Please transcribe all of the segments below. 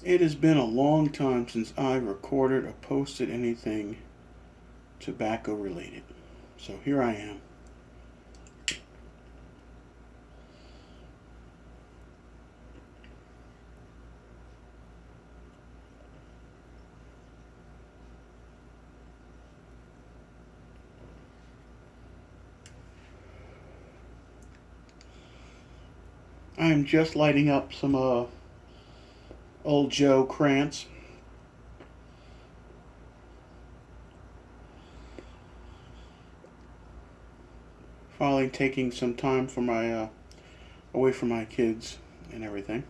It has been a long time since I recorded or posted anything tobacco related. So here I am. I am just lighting up some Old Joe Krantz. Finally taking some time for my away from my kids and everything.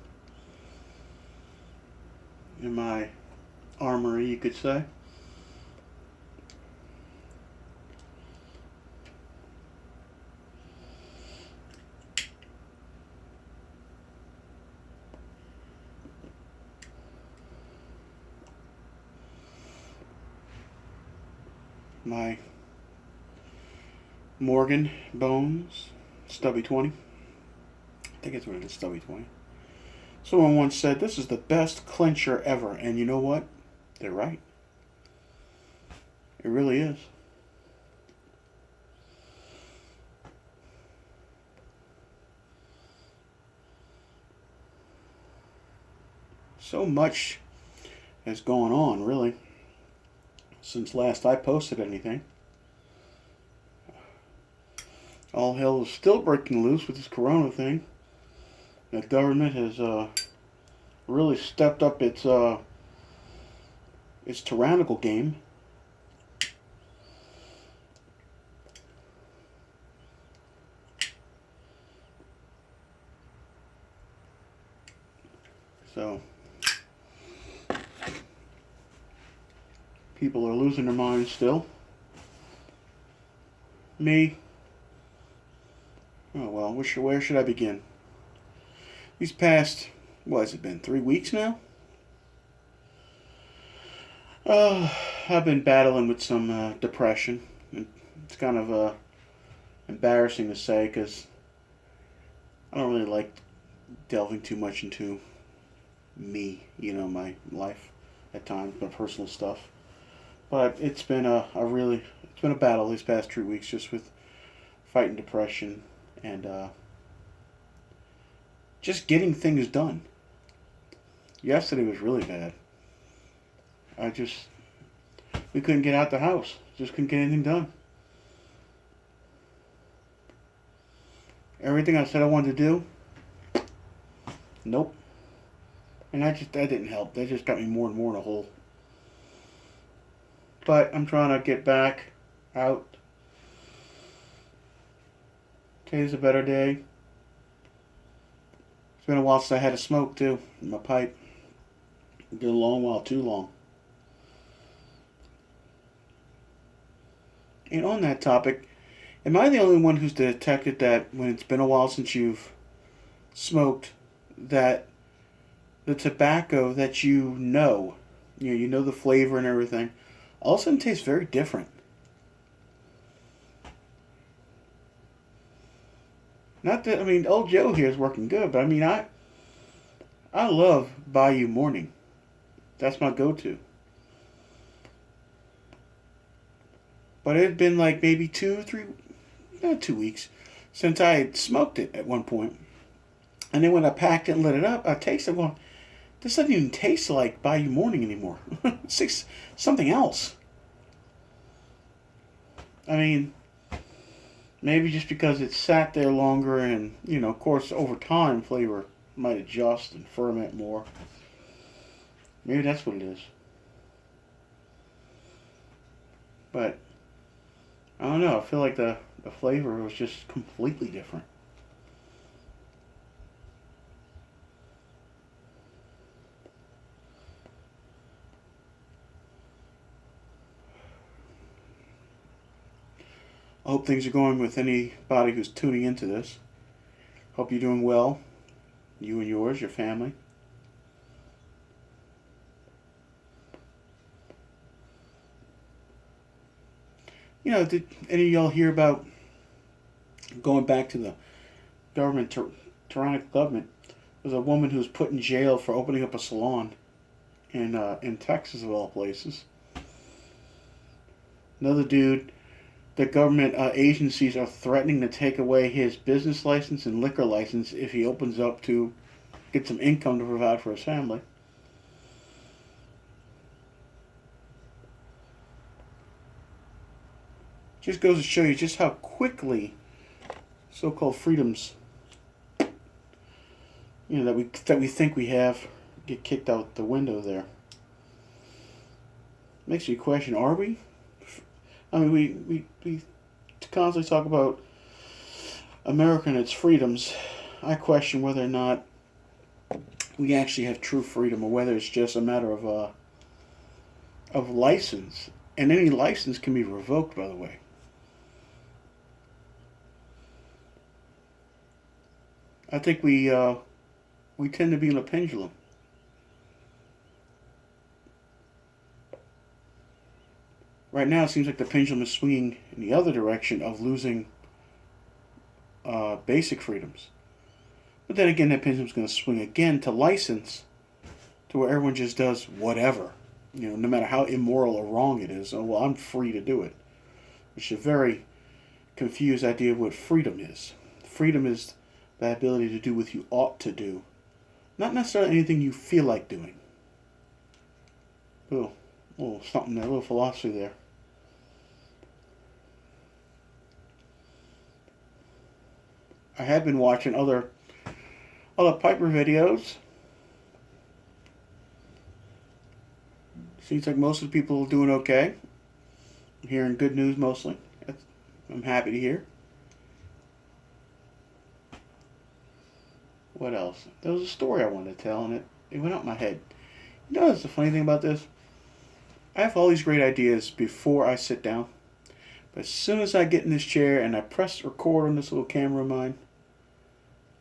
In my armory, you could say. My Morgan Bones Stubby 20. I think it's what it is, Stubby 20. Someone once said, "This is the best clincher ever." And you know what? They're right. It really is. So much has gone on, really, since last I posted anything. All hell is still breaking loose with this corona thing. The government has really stepped up its tyrannical game. So people are losing their minds still. Me, oh well, where should I begin? These past, what has it been, 3 weeks now? I've been battling with some depression. It's kind of embarrassing to say because I don't really like delving too much into me, my life at times, my personal stuff. But it's been it's been a battle these past 3 weeks just with fighting depression and just getting things done. Yesterday was really bad. We couldn't get out the house. Just couldn't get anything done. Everything I said I wanted to do, nope. And that didn't help. That just got me more and more in a hole. But I'm trying to get back out. Today's a better day. It's been a while since I had a smoke too in my pipe. It's been a long while, too long. And on that topic, am I the only one who's detected that when it's been a while since you've smoked, that the tobacco that you know the flavor and everything, all of a sudden tastes very different? Not that, I mean, old Joe here is working good, but I mean, I love Bayou Morning. That's my go-to. But it had been like maybe 2 weeks since I had smoked it at one point. And then when I packed it and lit it up, I tasted one. This doesn't even taste like Bayou Morning anymore. It's something else. I mean, maybe just because it sat there longer and, of course, over time, flavor might adjust and ferment more. Maybe that's what it is. But, I don't know. I feel like the flavor was just completely different. I hope things are going with anybody who's tuning into this. Hope you're doing well. You and yours, your family. Did any of y'all hear about going back to the government, tyrannical government? There's a woman who was put in jail for opening up a salon. in Texas of all places. Another dude, the government agencies are threatening to take away his business license and liquor license if he opens up to get some income to provide for his family. Just goes to show you just how quickly so-called freedoms, that we think we have, get kicked out the window there. Makes you question: are we? I mean, we constantly talk about America and its freedoms. I question whether or not we actually have true freedom, or whether it's just a matter of license, and any license can be revoked, by the way. I think we tend to be in a pendulum. Right now, it seems like the pendulum is swinging in the other direction of losing basic freedoms. But then again, that pendulum's going to swing again to license, to where everyone just does whatever, no matter how immoral or wrong it is. Oh, well, I'm free to do it, which is a very confused idea of what freedom is. Freedom is the ability to do what you ought to do, not necessarily anything you feel like doing. Oh, a little something there, a little philosophy there. I have been watching other Piper videos. Seems like most of the people are doing okay. I'm hearing good news mostly. I'm happy to hear. What else? There was a story I wanted to tell, and it went out my head. That's the funny thing about this? I have all these great ideas before I sit down. But as soon as I get in this chair and I press record on this little camera of mine,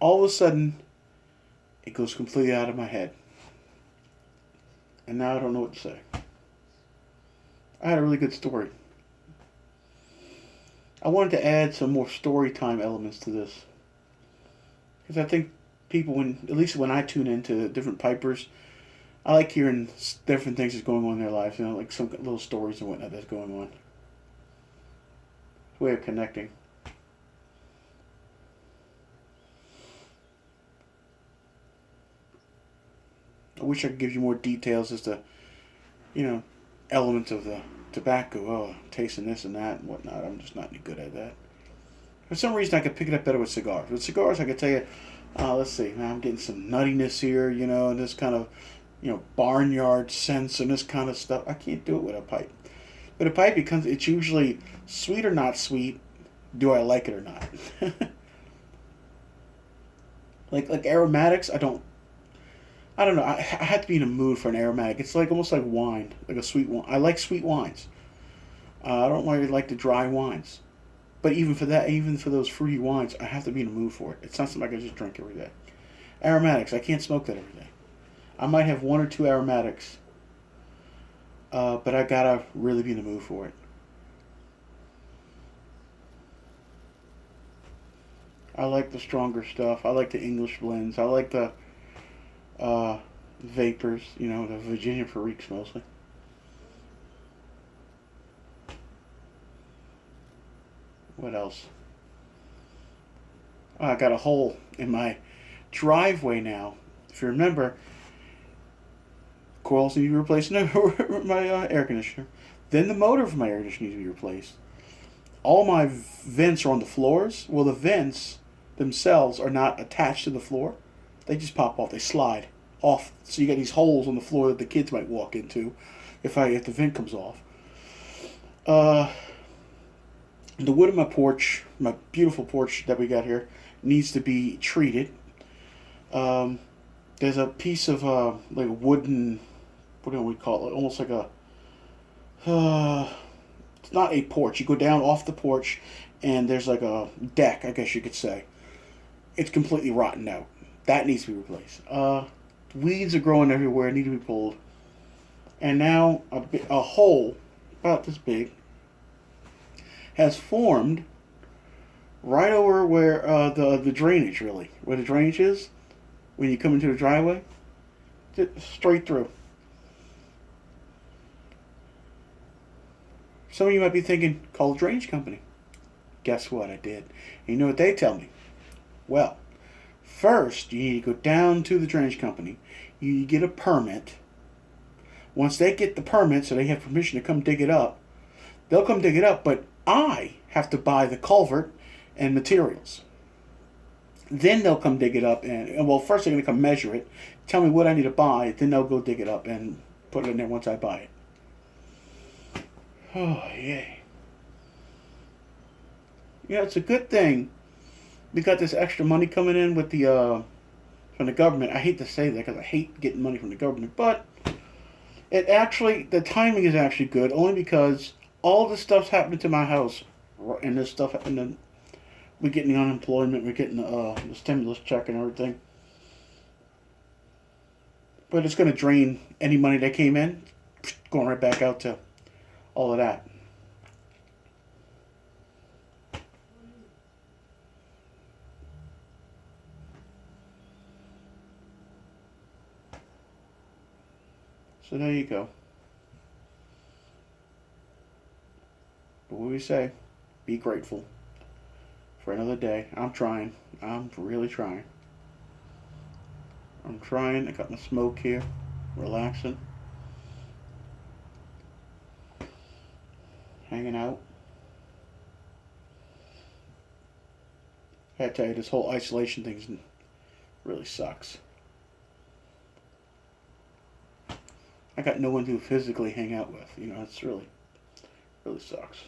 all of a sudden, it goes completely out of my head. And now I don't know what to say. I had a really good story. I wanted to add some more story time elements to this. Because I think people, at least when I tune into different Pipers, I like hearing different things that's going on in their lives. Like some little stories and whatnot that's going on. It's a way of connecting. I wish I could give you more details as to, elements of the tobacco. Oh, tasting this and that and whatnot. I'm just not any good at that. For some reason, I could pick it up better with cigars. With cigars, I could tell you, let's see, I'm getting some nuttiness here, and this kind of, barnyard sense and this kind of stuff. I can't do it with a pipe. With a pipe, it's usually sweet or not sweet. Do I like it or not? like aromatics, I don't know. I have to be in a mood for an aromatic. It's almost like wine, like a sweet wine. I like sweet wines. I don't really like the dry wines. But even for those fruity wines, I have to be in a mood for it. It's not something I can just drink every day. Aromatics, I can't smoke that every day. I might have one or two aromatics, but I gotta really be in the mood for it. I like the stronger stuff. I like the English blends. I like the vapors, the Virginia Periques mostly. What else? I got a hole in my driveway now. If you remember, coils need to be replaced in my air conditioner. Then the motor for my air conditioner needs to be replaced. All my vents are on the floors. Well, the vents themselves are not attached to the floor. They just pop off. They slide off. So you got these holes on the floor that the kids might walk into if the vent comes off. The wood of my porch, my beautiful porch that we got here, needs to be treated. There's a piece of like a wooden, what do we call it? Almost like a. It's not a porch. You go down off the porch, and there's like a deck, I guess you could say. It's completely rotten out. That needs to be replaced. Weeds are growing everywhere. Need to be pulled. And now a hole about this big has formed right over where the drainage, really, where the drainage is when you come into the driveway, straight through. Some of you might be thinking, call the drainage company. Guess what? I did. And you know what they tell me? Well, first, you need to go down to the drainage company. You get a permit. Once they get the permit, so they have permission to come dig it up, they'll come dig it up, but I have to buy the culvert and materials. Then they'll come dig it up, and well, first they're going to come measure it, tell me what I need to buy, then they'll go dig it up and put it in there once I buy it. Oh, yay. Yeah, it's a good thing we got this extra money coming in with the from the government. I hate to say that because I hate getting money from the government, but the timing is actually good, only because all this stuff's happening to my house, and this stuff, and then we're getting the unemployment, we're getting the stimulus check and everything. But it's going to drain any money that came in, going right back out to all of that. So there you go. But what do we say? Be grateful for another day. I'm trying. I'm really trying. I'm trying. I got my smoke here. Relaxing. Hanging out. I tell you, this whole isolation thing really sucks. I got no one to physically hang out with. You know, it's really sucks.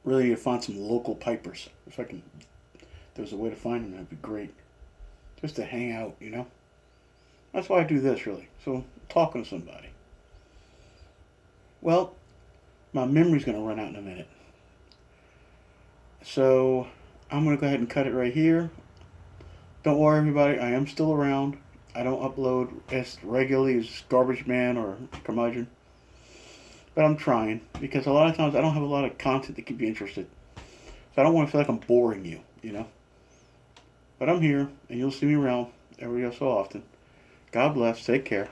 Really need to find some local pipers. If there's a way to find them, that'd be great. Just to hang out, you know? That's why I do this, really. So, talking to somebody. Well, my memory's going to run out in a minute. So, I'm going to go ahead and cut it right here. Don't worry, everybody. I am still around. I don't upload as regularly as Garbage Man or Curmudgeon. But I'm trying, because a lot of times I don't have a lot of content that keep you interested. So I don't want to feel like I'm boring you, you know. But I'm here, and you'll see me around every so often. God bless. Take care.